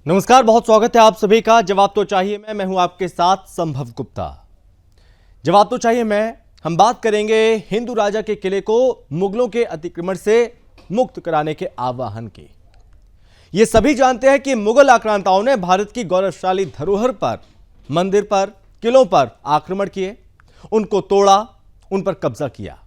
नमस्कार, बहुत स्वागत है आप सभी का। जवाब तो चाहिए मैं हूं आपके साथ संभव गुप्ता। जवाब तो चाहिए हम बात करेंगे हिंदू राजा के किले को मुगलों के अतिक्रमण से मुक्त कराने के आह्वान की। ये सभी जानते हैं कि मुगल आक्रांताओं ने भारत की गौरवशाली धरोहर पर, मंदिर पर, किलों पर आक्रमण किए, उनको तोड़ा, उन पर कब्जा किया।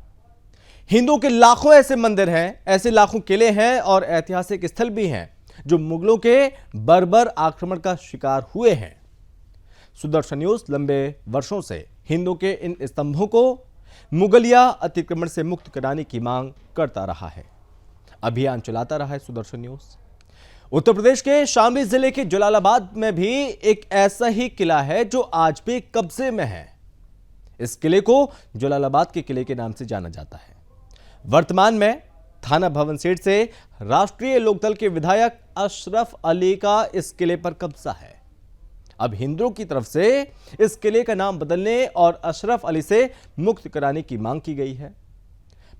हिंदुओं के लाखों ऐसे मंदिर हैं, ऐसे लाखों किले हैं और ऐतिहासिक स्थल भी हैं जो मुगलों के बर्बर आक्रमण का शिकार हुए हैं। सुदर्शन न्यूज लंबे वर्षों से हिंदुओं के इन स्तंभों को मुगलिया अतिक्रमण से मुक्त कराने की मांग करता रहा है, अभियान चलाता रहा है सुदर्शन न्यूज। उत्तर प्रदेश के शामली जिले के जलालाबाद में भी एक ऐसा ही किला है जो आज भी कब्जे में है। इस किले को जलालाबाद के किले के नाम से जाना जाता है। वर्तमान में थाना भवन सेठ से राष्ट्रीय लोकदल के विधायक अशरफ अली का इस किले पर कब्जा है। अब हिंदुओं की तरफ से इस किले का नाम बदलने और अशरफ अली से मुक्त कराने की मांग की गई है।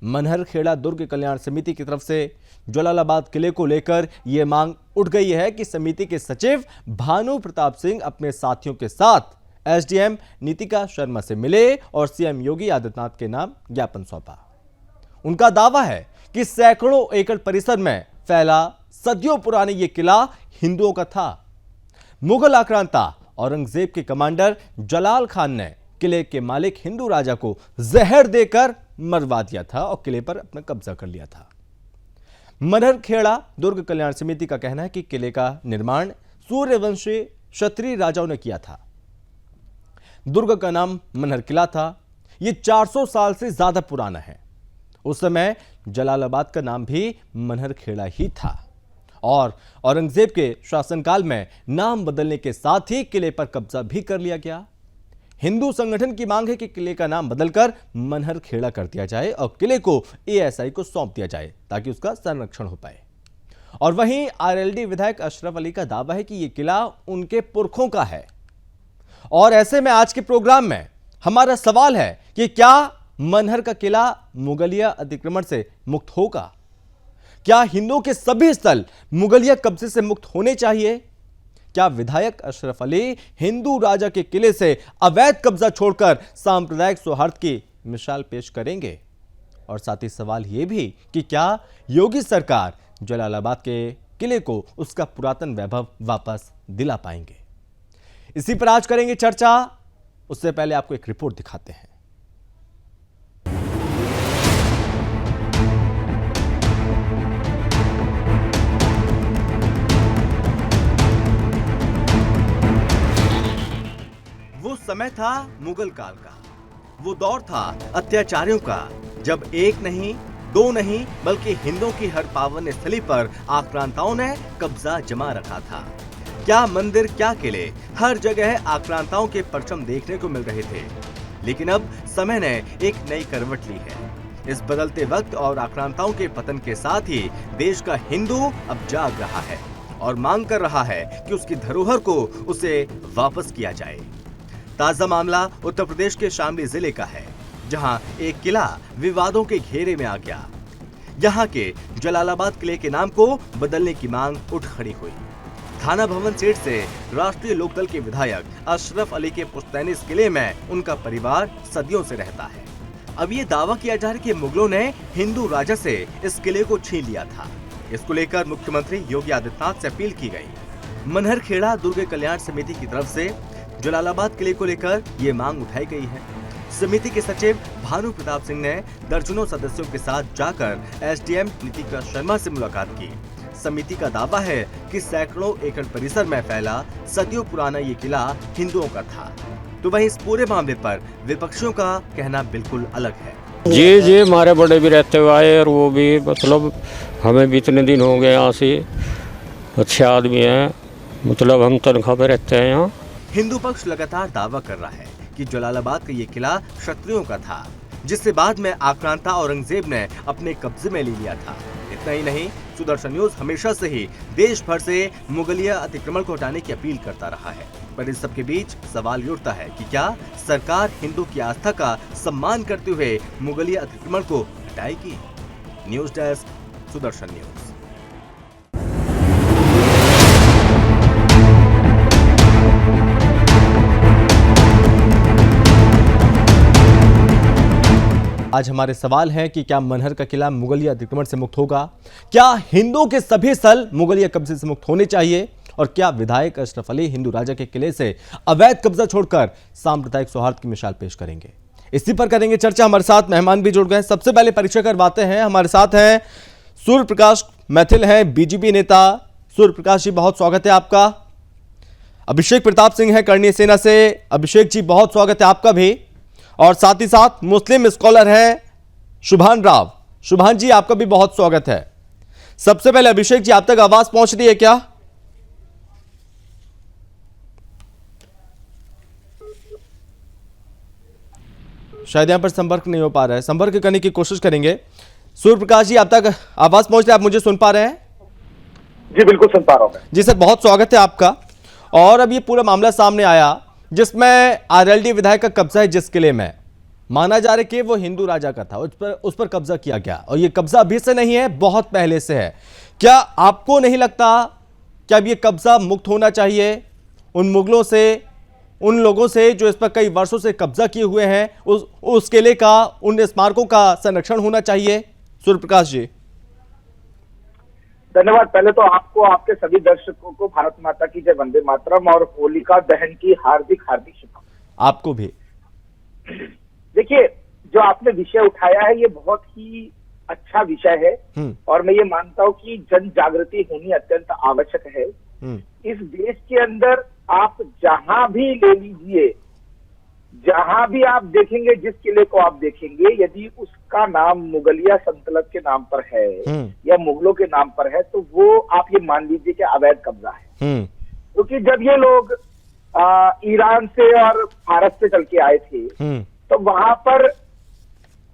मनहरखेड़ा दुर्ग कल्याण समिति की तरफ से जलालाबाद किले को लेकर यह मांग उठ गई है कि समिति के सचिव भानु प्रताप सिंह अपने साथियों के साथ एसडीएम नीतिका शर्मा से मिले और सीएम योगी आदित्यनाथ के नाम ज्ञापन सौंपा। उनका दावा है कि सैकड़ों एकड़ परिसर में फैला सदियों पुराने यह किला हिंदुओं का था। मुगल आक्रांता औरंगजेब के कमांडर जलाल खान ने किले के मालिक हिंदू राजा को जहर देकर मरवा दिया था और किले पर अपना कब्जा कर लिया था। मनहरखेड़ा दुर्ग कल्याण समिति का कहना है कि किले का निर्माण सूर्यवंशी क्षत्रिय राजाओं ने किया था। दुर्ग का नाम मनहर किला था। यह 400 साल से ज्यादा पुराना है। उस समय जलालाबाद का नाम भी मनहरखेड़ा ही था और औरंगजेब के शासनकाल में नाम बदलने के साथ ही किले पर कब्जा भी कर लिया गया। हिंदू संगठन की मांग है कि किले का नाम बदलकर मनहरखेड़ा कर दिया जाए और किले को एएसआई को सौंप दिया जाए ताकि उसका संरक्षण हो पाए। और वहीं आरएलडी विधायक अशरफ अली का दावा है कि यह किला उनके पुरखों का है। और ऐसे में आज के प्रोग्राम में हमारा सवाल है कि क्या मनहर का किला मुगलिया अतिक्रमण से मुक्त होगा? क्या हिंदुओं के सभी स्थल मुगलिया कब्जे से मुक्त होने चाहिए? क्या विधायक अशरफ अली हिंदू राजा के किले से अवैध कब्जा छोड़कर सांप्रदायिक सौहार्द की मिसाल पेश करेंगे? और साथ ही सवाल यह भी कि क्या योगी सरकार जलालाबाद के किले को उसका पुरातन वैभव वापस दिला पाएंगे? इसी पर आज करेंगे चर्चा। उससे पहले आपको एक रिपोर्ट दिखाते हैं। वो समय था मुगल काल का। वो दौर था अत्याचारियों का, जब एक नहीं, दो नहीं, बल्कि हिंदुओं की हर पावन स्थली पर आक्रांताओं ने कब्जा जमा रखा था। क्या मंदिर, क्या किले, हर जगह आक्रांताओं के परचम देखने को मिल रहे थे। लेकिन अब समय ने एक नई करवट ली है। इस बदलते वक्त और आक्रांताओं के पतन के साथ ही देश का हिंदू अब जाग रहा है और मांग कर रहा है कि उसकी धरोहर को उसे वापस किया जाए। ताजा मामला उत्तर प्रदेश के शामली जिले का है, जहां एक किला विवादों के घेरे में आ गया। यहां के जलालाबाद किले के नाम को बदलने की मांग उठ खड़ी हुई। थाना भवन सेठ से राष्ट्रीय लोकदल के विधायक अशरफ अली के पुश्तैनी इस किले में उनका परिवार सदियों से रहता है। अब ये दावा किया जा रहा है कि मुगलों ने हिंदू राजा से इस किले को छीन लिया था। इसको लेकर मुख्यमंत्री योगी आदित्यनाथ से अपील की गई। मनहरखेड़ा दुर्ग कल्याण समिति की तरफ से जलालाबाद किले को लेकर ये मांग उठाई गई है। समिति के सचिव भानु प्रताप सिंह ने दर्जनों सदस्यों के साथ जाकर एसडीएम नीतिका शर्मा से मुलाकात की। समिति का दावा है कि सैकड़ों एकड़ परिसर में फैला सदियों पुराना ये किला हिंदुओं का था। तो वहीं इस पूरे मामले पर विपक्षियों का कहना बिल्कुल अलग है। जी हमारे बड़े भी रहते हुए आए और वो भी मतलब हमें भी इतने दिन हो गए यहाँ से, अच्छे आदमी हैं, मतलब हम तनख्वाह पे रहते हैं यहाँ। हिंदू पक्ष लगातार दावा कर रहा है कि जलालाबाद का ये किला क्षत्रियों का था, जिससे बाद में आक्रांता औरंगजेब ने अपने कब्जे में ले लिया था। इतना ही नहीं, सुदर्शन न्यूज हमेशा से ही देश भर से मुगलिया अतिक्रमण को हटाने की अपील करता रहा है। पर इस सब के बीच सवाल ये उठता है कि क्या सरकार हिंदू की आस्था का सम्मान करते हुए मुगलिया अतिक्रमण को हटाएगी? News desk, Sudarshan news. आज हमारे सवाल हैं कि क्या मनहर का किला मुगलिया अतिक्रमण से मुक्त होगा, क्या हिंदुओं के सभी स्थल मुगलिया कब्जे से मुक्त होने चाहिए, और क्या विधायक अशरफ अली हिंदू राजा के किले से अवैध कब्जा छोड़कर सांप्रदायिक सौहार्द की मिसाल पेश करेंगे। इसी पर करेंगे चर्चा। हमारे साथ मेहमान भी जुड़ गए। सबसे पहले परिचय करवाते हैं। हमारे साथ हैं सूर्य प्रकाश मैथिल, हैं बीजेपी नेता। सूर्य प्रकाश जी, बहुत स्वागत है आपका। अभिषेक प्रताप सिंह है कर्णीय सेना से। अभिषेक जी, बहुत स्वागत है आपका भी। और साथ ही साथ मुस्लिम स्कॉलर हैं शुभान राव। शुभान जी, आपका भी बहुत स्वागत है। सबसे पहले अभिषेक जी, आप तक आवाज पहुंच रही है क्या? शायद यहां पर संपर्क नहीं हो पा रहा है, संपर्क करने की कोशिश करेंगे। सूर्य प्रकाश जी, आप तक आवाज पहुंच रही है? आप मुझे सुन पा रहे हैं? जी बिल्कुल सुन पा रहा हूं मैं। जी सर, बहुत स्वागत है आपका। और अब ये पूरा मामला सामने आया जिसमें आरएलडी विधायक का कब्जा है, जिस किले में माना जा रहा है कि वो हिंदू राजा का था, उस पर कब्जा किया गया। और ये कब्जा अभी से नहीं है, बहुत पहले से है। क्या आपको नहीं लगता कि अब ये कब्जा मुक्त होना चाहिए उन मुगलों से, उन लोगों से जो इस पर कई वर्षों से कब्जा किए हुए हैं? उस किले का, उन स्मारकों का संरक्षण होना चाहिए। सूर्य प्रकाश जी, धन्यवाद। पहले तो आपको, आपके सभी दर्शकों को भारत माता की जय, वंदे मातरम और होलिका दहन की हार्दिक हार्दिक शुभकामनाएं। आपको भी। देखिए, जो आपने विषय उठाया है ये बहुत ही अच्छा विषय है और मैं ये मानता हूं कि जन जागृति होनी अत्यंत आवश्यक है। इस देश के अंदर आप जहां भी ले लीजिए, जहां भी आप देखेंगे, जिस किले को आप देखेंगे, यदि उसका नाम मुगलिया सल्तनत के नाम पर है या मुगलों के नाम पर है, तो वो आप ये मान लीजिए कि अवैध कब्जा है। क्योंकि जब ये लोग ईरान से और भारत से चल के आए थे तो वहां पर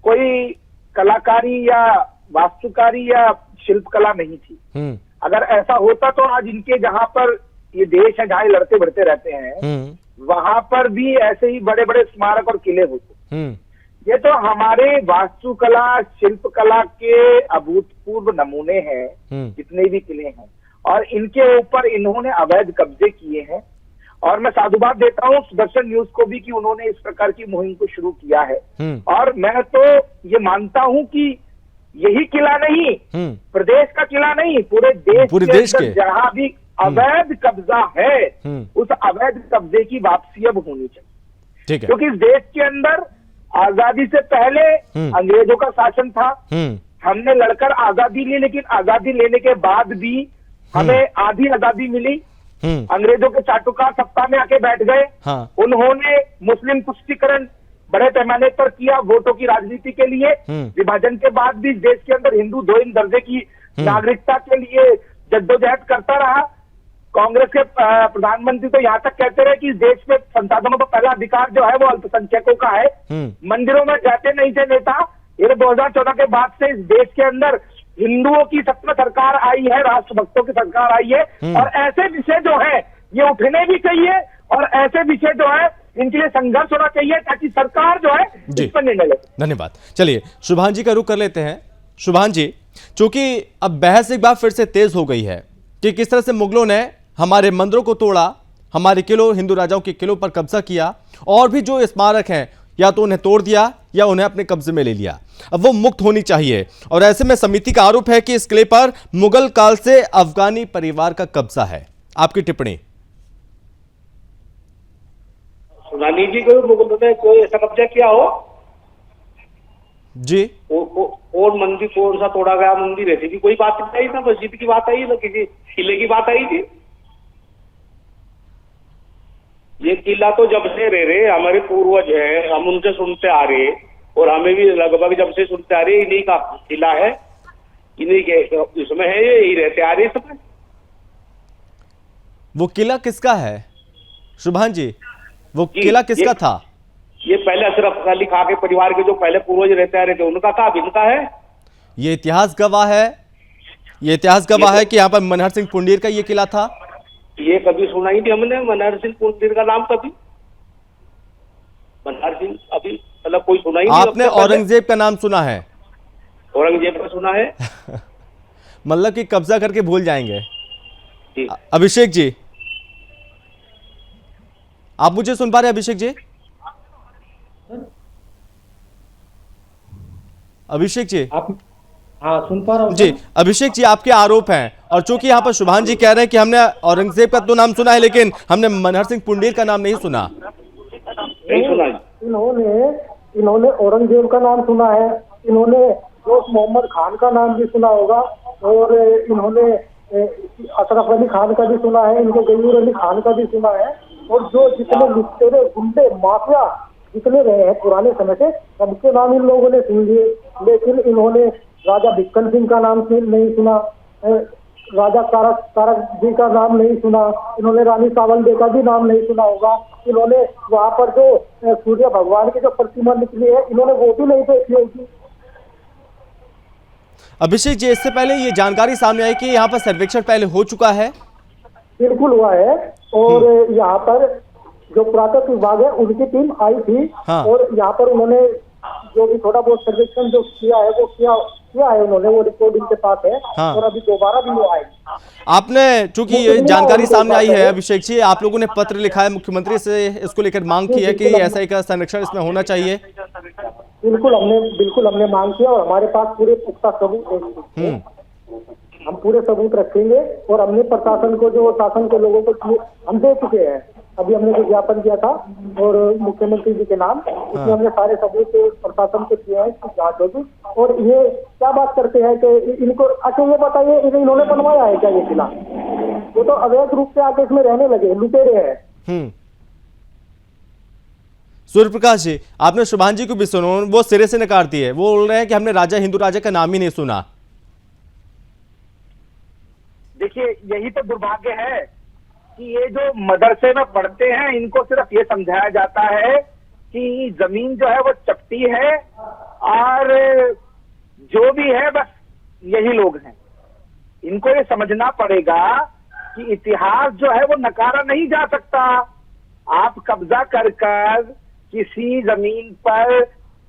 कोई कलाकारी या वास्तुकारी या शिल्पकला नहीं थी। अगर ऐसा होता तो आज इनके जहां पर ये देश है, जहां ये लड़ते बढ़ते रहते हैं, वहां पर भी ऐसे ही बड़े बड़े स्मारक और किले होते। ये तो हमारे वास्तुकला शिल्पकला के अभूतपूर्व नमूने हैं, जितने भी किले हैं, और इनके ऊपर इन्होंने अवैध कब्जे किए हैं। और मैं साधुवाद देता हूँ सुदर्शन न्यूज को भी कि उन्होंने इस प्रकार की मुहिम को शुरू किया है। और मैं तो ये मानता हूँ कि यही किला नहीं, प्रदेश का किला नहीं, पूरे देश के जहां भी अवैध कब्जा है, उस अवैध कब्जे की वापसी अब होनी चाहिए। ठीक है। क्योंकि इस देश के अंदर आजादी से पहले अंग्रेजों का शासन था। हमने लड़कर आजादी ली, लेकिन आजादी लेने के बाद भी हमें आधी आजादी मिली। अंग्रेजों के चाटुकार सत्ता में आके बैठ गए। उन्होंने मुस्लिम तुष्टीकरण बड़े पैमाने पर किया वोटों की राजनीति के लिए। विभाजन के बाद भी देश के अंदर हिंदू दो इन दर्जे की नागरिकता के लिए जद्दोजहद करता रहा। कांग्रेस के प्रधानमंत्री तो यहाँ तक कहते रहे कि देश में संसाधनों का पहला अधिकार जो है वो अल्पसंख्यकों का है। मंदिरों में जाते नहीं थे नेता। ये 2014 के बाद से इस देश के अंदर हिंदुओं की सत्ता सरकार आई है, राष्ट्रभक्तों की सरकार आई है। और ऐसे विषय जो है ये उठने भी चाहिए और ऐसे विषय जो है इनके लिए संघर्ष होना चाहिए ताकि सरकार जो है इस पर निर्णय ले। धन्यवाद। चलिए शुभान जी का रुख कर लेते हैं। शुभान जी, चूंकि अब बहस एक बार फिर से तेज हो गई है कि किस तरह से मुगलों ने हमारे मंदिरों को तोड़ा, हमारे किलों, हिंदू राजाओं के किलों पर कब्जा किया, और भी जो स्मारक हैं या तो उन्हें तोड़ दिया या उन्हें अपने कब्जे में ले लिया। अब वो मुक्त होनी चाहिए। और ऐसे में समिति का आरोप है कि इस किले पर मुगल काल से अफगानी परिवार का कब्जा है। आपकी टिप्पणी? सुना लीजिए, कोई मुगलों ने कोई ऐसा कब्जा किया हो जी? और मंदिर कौन सा तोड़ा गया मंदिर, ऐसी भी कोई बात नहीं आई ना, मस्जिद की बात आई ना, किसी किले की बात आई थी। ये किला तो जब से रहे हमारे पूर्वज है, हम उनसे सुनते आ रहे, और हमें भी लगभग जब से सुनते आ रहे, इन्हीं का किला है, इन्हीं के इसमें है, यही रहते आ रहे सब। वो किला किसका है शुभान जी? वो किला किसका था? ये पहले अशरफ अली खां के परिवार के जो पहले पूर्वज रहते आ रहे थे उनका था, इनका है। ये इतिहास गवाह है, ये इतिहास गवाह है कि यहाँ पर मनहर सिंह पुंडीर का ये किला था। ये कभी सुना ही नहीं हमने मनहर सिंह पुंडीर का नाम कभी। मनहर सिंह अभी मतलब कोई सुना ही नहीं। आपने औरंगजेब का नाम सुना है? औरंगजेब का सुना है। मतलब कि कब्जा करके भूल जाएंगे। अभिषेक जी, आप मुझे सुन पा रहे हैं? अभिषेक जी, अभिषेक जी, आप हाँ सुन पा रहा हूँ जी अभिषेक जी, आपके आरोप हैं और चूंकि यहाँ पर शुभान जी कह रहे हैं कि हमने औरंगजेब का तो नाम सुना है लेकिन हमने मनहर सिंह पुंडीर का नाम नहीं सुना। नहीं सुना। इन्होंने औरंगजेब का नाम सुना है, इन्होंने दोस्त मोहम्मद खान का नाम भी सुना होगा, और इन्होंने अशरफ अली खान का भी सुना है, इनके गयूर अली खान का भी सुना है, और जो जितने लुटेरे गुंडे माफिया जितने रहे हैं पुराने समय से सबके नाम इन लोगों ने सुन लिए, लेकिन इन्होंने राजा भिक्कन सिंह का नाम नहीं सुना, राजा कारक जी का नाम नहीं सुना, इन्होंने रानी सावलदे का भी नाम नहीं सुना होगा, इन्होंने वहाँ पर जो सूर्य भगवान की जो प्रतिमा निकली है इन्होंने वो भी नहीं देखी होगी। अभिषेक जी, इससे पहले ये जानकारी सामने आई कि यहाँ पर सर्वेक्षण पहले हो चुका है। बिल्कुल हुआ है, और यहाँ पर जो पुरातत्व विभाग है उनकी टीम आई थी, हाँ। और यहाँ पर उन्होंने जो भी थोड़ा बहुत सर्वेक्षण जो किया है वो किया है उन्होंने, वो रिपोर्ट इनके पास है, हाँ। और अभी दोबारा भी वो आएगी। आपने चूंकि ये जानकारी सामने आई है अभिषेक जी, आप लोगों ने पत्र लिखा है मुख्यमंत्री से, इसको लेकर मांग की है कि ऐसा एक संरक्षण इसमें होना चाहिए। बिल्कुल हमने मांग किया, और हमारे पास पूरे पुख्ता सबूत हैं। हम पूरे सबूत रखेंगे, और हमने प्रशासन को, जो शासन के लोगों को हम दे चुके हैं। अभी हमने जो ज्ञापन किया था और मुख्यमंत्री जी के नाम, उसमें हमने सारे सबूत प्रशासन को किए हैं कि जांच होगी। और ये क्या बात करते हैं कि इनको, अच्छा ये बताइए इन्होंने बनवाया है क्या ये किला? वो तो अवैध रूप से आके इसमें रहने लगे, लुटेरे हैं। सूर्य प्रकाश जी, आपने शुभान जी को भी सुनो, वो सिरे से नकारती है, वो बोल रहे हैं कि हमने राजा हिंदू राजा का नाम ही नहीं सुना। देखिए, यही तो दुर्भाग्य है कि ये जो मदरसे में पढ़ते हैं इनको सिर्फ ये समझाया जाता है कि जमीन जो है वो चपटी है, और जो भी है बस यही लोग हैं। इनको ये समझना पड़ेगा कि इतिहास जो है वो नकारा नहीं जा सकता। आप कब्जा कर किसी जमीन पर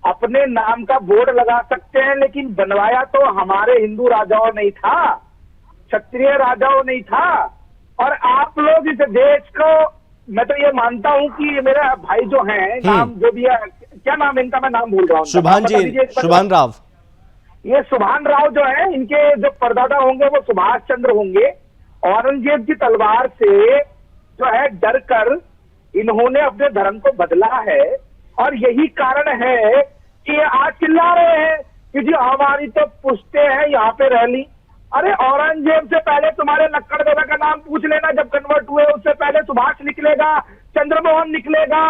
अपने नाम का बोर्ड लगा सकते हैं, लेकिन बनवाया तो हमारे हिंदू राजाओं नहीं था, क्षत्रिय राजाओं नहीं था। और आप लोग इस देश को, मैं तो ये मानता हूं कि मेरे भाई जो हैं, नाम जो भी है, क्या नाम इनका, मैं नाम भूल रहा हूँ, शुभान जी, शुभान राव। ये शुभान राव जो है, इनके जो परदादा होंगे वो सुभाष चंद्र होंगे। औरंगजेब की तलवार से जो है डर कर इन्होंने अपने धर्म को बदला है, और यही कारण है कि ये आज चिल्ला रहे हैं कि जी हमारी तो पुश्ते हैं यहाँ पे रह ली। अरे औरंगजेब से पहले तुम्हारे लक्कड़ दादा का नाम पूछ लेना, जब कन्वर्ट हुए उससे पहले सुभाष निकलेगा, चंद्रमोहन निकलेगा।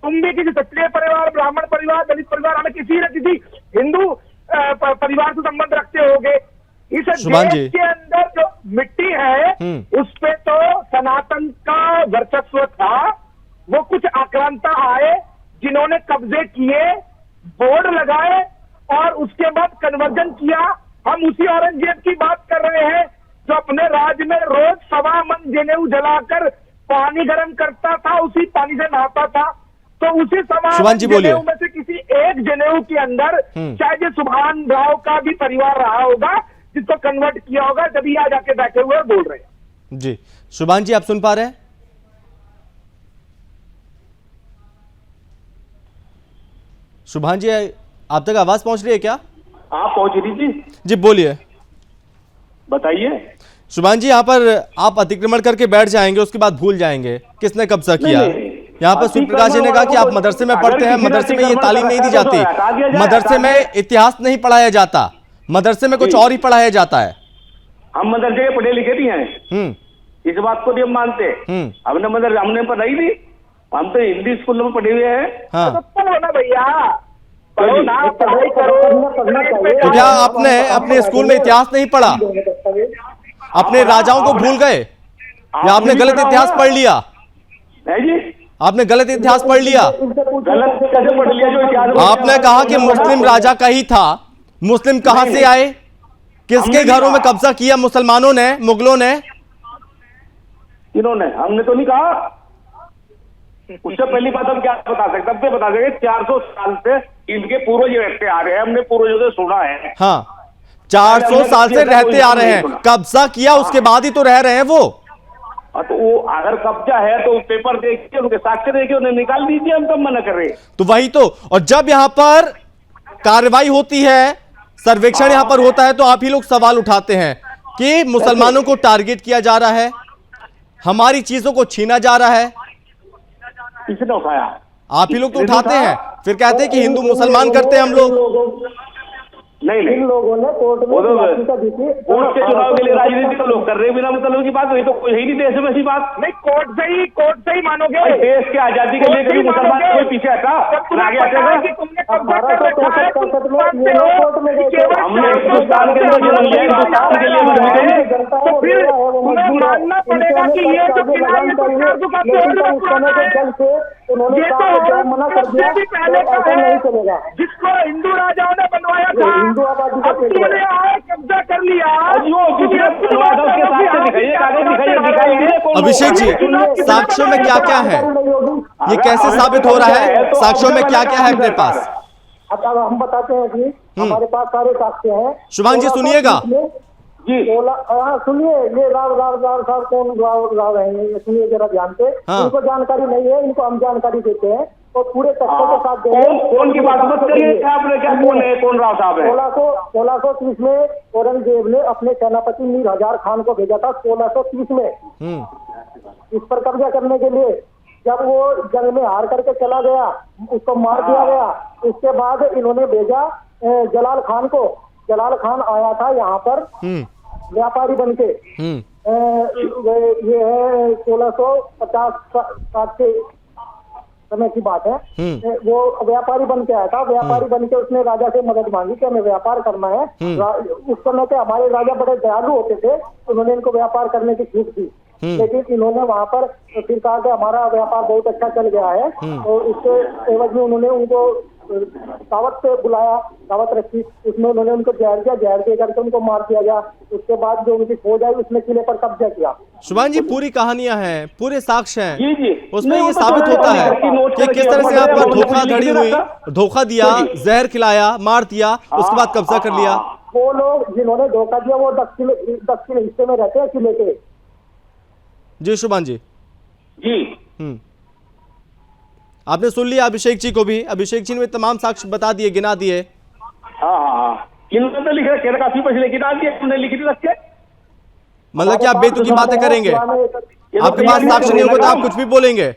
तुम भी किसी क्षत्रिय परिवार, ब्राह्मण परिवार, दलित परिवार, हमें किसी न किसी हिंदू परिवार से संबंध रखते होगे। इस देश के अंदर जो मिट्टी है उस पे तो सनातन का वर्चस्व था। वो कुछ आक्रांता आए जिन्होंने कब्जे किए, बोर्ड लगाए, और उसके बाद कन्वर्जन किया। हम उसी औरंगजेब की बात कर रहे हैं जो अपने राज्य में रोज 1.25 मन जनेऊ जलाकर पानी गर्म करता था, उसी पानी से नहाता था। तो उसी 1.25 मन जनेऊ में से किसी एक जनेऊ के अंदर शायद सुभान राव का भी परिवार रहा होगा जिसको कन्वर्ट किया होगा, जब यहाँ जाके बैठे हुए और बोल रहे हैं। जी शुभान जी, आप सुन पा रहे हैं? शुभान जी, आप तक आवाज पहुंच रही है क्या? आप पहुंच रही थी जी, बोलिए, बताइए। शुभान जी, यहाँ पर आप अतिक्रमण करके बैठ जाएंगे, उसके बाद भूल जाएंगे किसने कब्जा किया। यहाँ पर सूर्य प्रकाश जी ने कहा कि आप मदरसे में पढ़ते हैं, मदरसे में ये तालीम नहीं दी जाती, मदरसे में इतिहास नहीं पढ़ाया जाता, मदरसे में कुछ और ही पढ़ाया जाता है। हम मदरसे के पढ़े लिखे भी हैं, इस बात को भी हम मानते हैं। हमने मदरसे हमने पढ़ाई भी, हम तो हिंदी स्कूल में पढ़े हुए हैं। हाँ। तो पढ़ो ना भैया, पढ़ो ना, पढ़ाई करो। तो क्या आपने अपने स्कूल में इतिहास नहीं पढ़ा? अपने राजाओं को भूल गए, या आपने गलत इतिहास पढ़ लिया? जी, आपने गलत इतिहास पढ़ लिया? गलत कैसे पढ़ लिया? जो इतिहास आपने कहा कि मुस्लिम राजा का ही था। मुस्लिम कहां से आए? किसके घरों में कब्जा किया? मुसलमानों ने, मुगलों ने? इन्होंने, हमने तो नहीं कहा। उससे पहली बात हम क्या बता सकते? तब से बता सके 400 साल से इनके पूर्वज रहते आ रहे हैं, हमने पूर्वजों से सुना है। हाँ, 400 साल से रहते आ रहे हैं, कब्जा किया उसके बाद ही तो रह रहे हैं वो। तो वो अगर कब्जा है तो पेपर देखिए, उनके साक्ष्य देखिए, उन्हें निकाल दीजिए, हम कब मना कर रहे हैं। तो वही तो, और जब यहाँ पर कार्रवाई होती है सर्वेक्षण यहाँ पर होता है तो आप ही लोग सवाल उठाते हैं कि मुसलमानों को टारगेट किया जा रहा है, हमारी चीजों को छीना जा रहा है। किसने उठाया? आप ही लोग तो उठाते हैं, फिर कहते हैं कि हिंदू मुसलमान करते हैं हम लोग। नहीं इन लोगों ने कोर्ट में याचिका दी थी। कोर्ट के चुनाव के लिए राजनीति तो लोग कर रहे हैं बिना मतलब की बात, वही तो कोई है ही नहीं देश में ऐसी बात। नहीं, कोर्ट से ही मानोगे। देश की आजादी के लिए कभी मुसलमान कोई पीछे हटा ना आगे हटेगा। हमने हिंदुस्तान के अंदर जन्म लिया, हिंदुस्तान के लिए फिर तुम्हें मानना पड़ेगा कि ये जो किला ये तो कर्ज का पुराना है, ये तो मना कर दिया, ऐसा नहीं चलेगा। जिसको हिंदू राजाओं ने बनवाया था, हिंदू आबादी का तुमने आए कब्जा कर लिया। अभिषेक जी, साक्ष्यों में क्या क्या है, ये कैसे साबित हो रहा है, साक्ष्यों में क्या क्या है अपने पास? अब हम बताते हैं कि हमारे पास सारे साक्ष्य हैं। शुभांगी जी सुनिएगा जी, सुनिए, ये राव साहब कौन राव है, ये सुनिए जरा ध्यान से। इनको जानकारी नहीं है, इनको हम जानकारी देते हैं और पूरे तथ्यों के साथ कौन की बात मत करिए, आपने क्या कौन है, कौन राव साहब है? 1630 में औरंगजेब ने अपने सेनापति मीर हजार खान को भेजा था 1630 में इस पर कब्जा करने के लिए। जब वो जंग में हार करके चला गया, उसको मार दिया गया। उसके बाद इन्होंने भेजा जलाल खान को। जलाल खान आया था यहाँ पर व्यापारी बनके। ये है 1650 के समय की बात है। वो व्यापारी बन के आया था। व्यापारी बन के उसने राजा से मदद मांगी कि हमें व्यापार करना है। उस समय के हमारे राजा बड़े दयालु होते थे, उन्होंने इनको व्यापार करने की छूट दी। लेकिन इन्होंने वहां पर फिर कहा कि हमारा व्यापार बहुत अच्छा चल गया है, तो उसके एवज में उन्होंने उनको दावत पे बुलाया, दावत रखी। उसमें उन्होंने उनको जहर दे करके उनको मार दिया गया। उसके बाद जो उनकी फौज आई उसने किले पर कब्जा किया। शुभांगी जी, पूरी कहानियां हैं, पूरे साक्ष्य हैं, जी जी, उसमें ये साबित होता है कि किस तरह से यहाँ पर धोखाधड़ी हुई, धोखा दिया, जहर खिलाया, मार दिया, उसके बाद कब्जा कर लिया। वो लोग जिन्होंने धोखा दिया वो दक्षिण हिस्से में रहते हैं किले के। जी शुभांगी जी, आपने सुन लिया अभिषेक जी को भी। अभिषेक जी ने तमाम साक्ष्य बता दिए, गिना दिए। हाँ, इन्होंने लिख रखे काफी पैसे लेके डाल दिए, तुमने लिख रख के। मतलब कि आप बेतुकी बातें करेंगे, आपके पास साक्ष्य नहीं होगा तो आप कुछ भी बोलेंगे?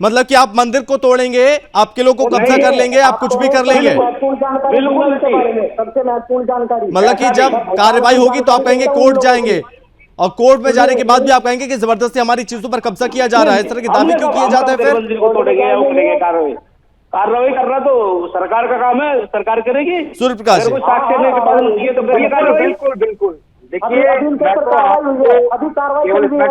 मतलब कि आप मंदिर को तोड़ेंगे, आप किलों को कब्जा कर लेंगे, आप कुछ भी कर लेंगे? सबसे महत्वपूर्ण जानकारी, मतलब कि जब कार्रवाई होगी तो आप कहेंगे कोर्ट जाएंगे, और कोर्ट में जाने के बाद भी आप कहेंगे कि जबरदस्ती हमारी चीजों पर कब्जा किया जा रहा है। इस तरह के दावे क्यों किए जाते हैं? फिर कार्रवाई करना तो सरकार का काम है, सरकार करेगी। सूर्य प्रकाश जी, बिल्कुल। देखिए, अभी कार्रवाई चल रही है।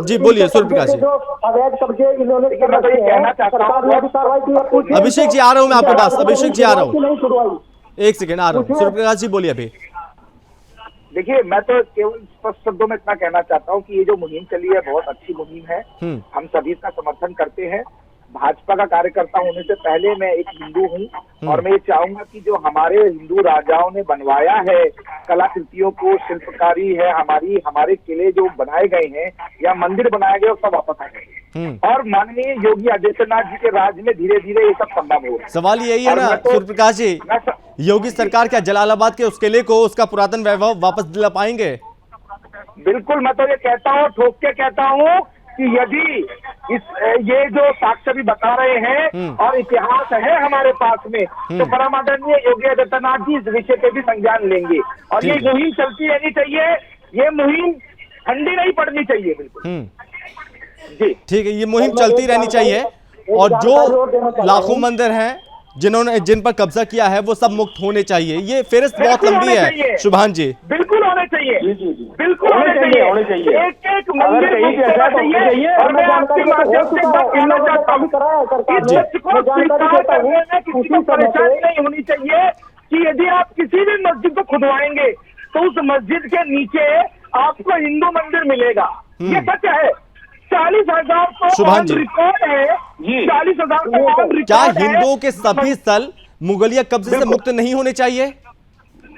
जी बोलिए सूर्य प्रकाश जी। जो अवैध कब्जे इन्होंने सरकार ने अभी कार्रवाई की है। अभिषेक जी आ रहा हूँ मैं आपके पास, अभिषेक जी आ रहा हूँ, नहीं छुड़वाई। एक सेकेंड आ रहा हूँ। सूर्य प्रकाश जी बोलिए अभी। देखिए, मैं तो केवल स्पष्ट शब्दों में इतना कहना चाहता हूँ कि ये जो मुहिम चली है बहुत अच्छी मुहिम है। हम सभी इसका समर्थन करते हैं। भाजपा का कार्यकर्ता होने से पहले मैं एक हिंदू हूँ और मैं ये चाहूंगा कि जो हमारे हिंदू राजाओं ने बनवाया है कलाकृतियों को, शिल्पकारी है, हमारे किले जो बनाए गए हैं या मंदिर बनाए गए, वो सब वापस आ गए। और माननीय योगी आदित्यनाथ जी के राज में धीरे धीरे ये सब संभव हो। सवाल यही है ना सूर्य प्रकाश जी, योगी सरकार क्या जलालाबाद के उस किले को, उसका पुरातन वैभव वापस दिला पाएंगे? बिल्कुल, मैं तो ये कहता हूँ, ठोक के कहता हूँ कि यदि ये जो साक्ष्य भी बता रहे हैं और इतिहास है हमारे पास में, तो परम आदरणीय योगी आदित्यनाथ जी इस विषय पे भी संज्ञान लेंगे। और ये मुहिम चलती रहनी चाहिए, ये मुहिम ठंडी नहीं पड़नी चाहिए। बिल्कुल जी, ठीक है, ये मुहिम चलती रहनी चाहिए। और जो लाखों मंदिर हैं जिन पर कब्जा किया है वो सब मुक्त होने चाहिए। ये फेरिस्त बहुत लंबी है शुभान जी। बिल्कुल होने चाहिए, बिल्कुल होने चाहिए। एक मंदिर चाहिए। और मैं आपके माध्यम से बात कहना चाहता हूँ, किसी को परेशानी नहीं होनी चाहिए कि यदि आप किसी भी मस्जिद को खुदवाएंगे तो उस मस्जिद के नीचे आपको हिंदू मंदिर मिलेगा। ये सच है। 40,000 शुभान जी, रिकॉर्ड है। 40,000 क्या हिंदुओं के सभी स्थल मुगलिया कब्जे से मुक्त नहीं होने चाहिए?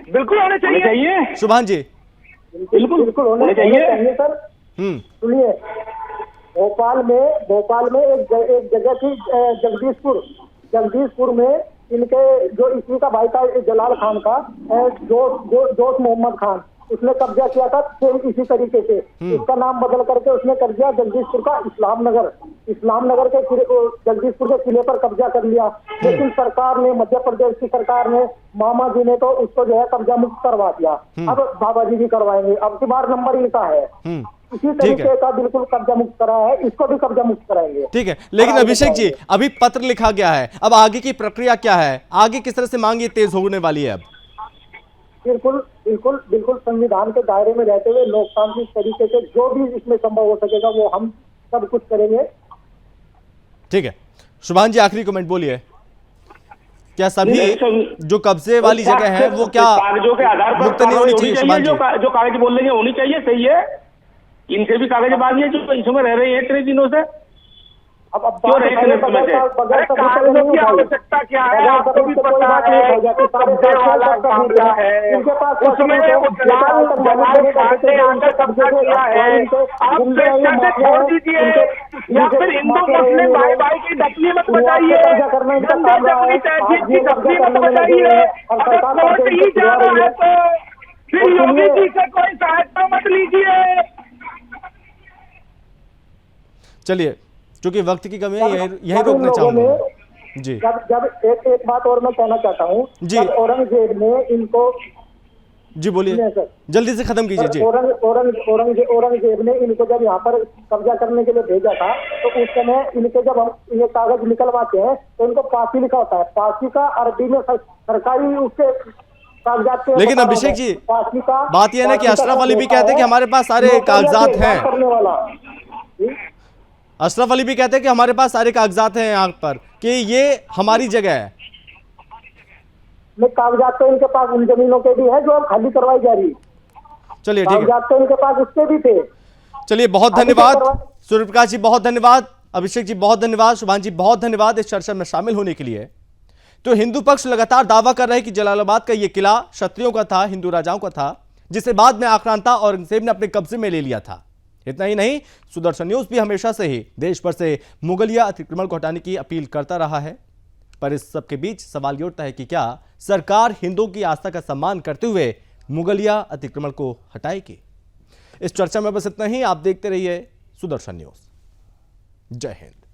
बिल्कुल होने चाहिए शुभान जी, बिल्कुल होने चाहिए सर। सुनिए, भोपाल में एक जगह थी जगदीशपुर में इनके जो ईस्वी का भाई था जलाल खान का जोश मोहम्मद खान, उसने कब्जा किया था सेम इसी तरीके से। इसका नाम बदल करके उसने कर दिया जगदीशपुर का इस्लाम नगर के जगदीशपुर के किले पर कब्जा कर लिया। लेकिन सरकार ने, मध्य प्रदेश की सरकार ने, मामा जी ने तो उसको जो है कब्जा मुक्त करवा दिया। अब बाबा जी भी करवाएंगे, अब की बार नंबर इनका है। इसी तरीके का बिल्कुल कब्जा मुक्त करा है, इसको भी कब्जा मुक्त कराएंगे। ठीक है, लेकिन अभिषेक जी अभी पत्र लिखा गया है, अब आगे की प्रक्रिया क्या है, आगे किस तरह से मांग ये तेज होने वाली है? अब बिल्कुल संविधान के दायरे में रहते हुए लोकतांत्रिक तरीके से जो भी इसमें संभव हो सकेगा वो हम सब कुछ करेंगे। ठीक है, शुभान जी आखिरी कमेंट बोलिए। क्या सभी जो कब्जे वाली जगह है वो क्या कागजों के आधार पर मुक्त नहीं होनी चाहिए? शुभान जी जो कागज बोल रहे हैं होनी चाहिए, सही है। इनसे भी कागजबाजी है जो इसमें रह रहे हैं इतने दिनों से। अब क्यों रहे कागजों की आवश्यकता क्या है? आपको भी पता है कब्जे वाला मामला है, उसमें जलाल खान ने आकर कब्जा किया है। आप स्वेच्छा से छोड़ दीजिए या फिर हिंदू मुस्लिम भाई भाई की डकली मत बचाइए, गंदे जंगली तहजीब की डकली मत बचाइए। अगर कोर्ट ही जा रहा है तो फिर योगी जी से कोई सहायता मत लीजिए। चलिए, चूंकि वक्त की कमी है यही रोकना चाहूंगा जी। जब एक बात और मैं कहना चाहता हूँ जी, औरंगजेब ने इनको जी बोलिए, जल्दी से खत्म कीजिए जी। औरंगजेब ने इनको जब यहाँ पर कब्जा करने के लिए भेजा था तो उस समय इनके जब हम ये कागज निकलवाते हैं तो इनको पासी लिखा होता है। पासी का अरबी में सरकारी उसके कागजात के, लेकिन अभिषेक जी बात यह है ना कि अशरफ अली भी कहते हैं कि हमारे पास सारे कागजात हैं। अशरफ अली भी कहते हैं कि हमारे पास सारे कागजात हैं यहाँ पर, कि ये हमारी जगह है। कागजात तो इनके पास उन जमीनों के भी है जो खाली करवाई जा रही। चलिए ठीक है, कागजात तो इनके पास उसके भी थे। चलिए बहुत धन्यवाद सूर्यप्रकाश जी, बहुत धन्यवाद अभिषेक जी, बहुत धन्यवाद शुभान जी, बहुत धन्यवाद इस चर्चा में शामिल होने के लिए। तो हिंदू पक्ष लगातार दावा कर रहे हैं कि जलालाबाद का यह किला क्षत्रियों का था, हिंदू राजाओं का था, जिसे बाद में आक्रांता औरंगजेब ने अपने कब्जे में ले लिया था। इतना ही नहीं, सुदर्शन न्यूज भी हमेशा से ही देश भर से मुगलिया अतिक्रमण को हटाने की अपील करता रहा है। पर इस सबके बीच सवाल ये उठता है कि क्या सरकार हिंदुओं की आस्था का सम्मान करते हुए मुगलिया अतिक्रमण को हटाएगी? इस चर्चा में बस इतना ही। आप देखते रहिए सुदर्शन न्यूज। जय हिंद।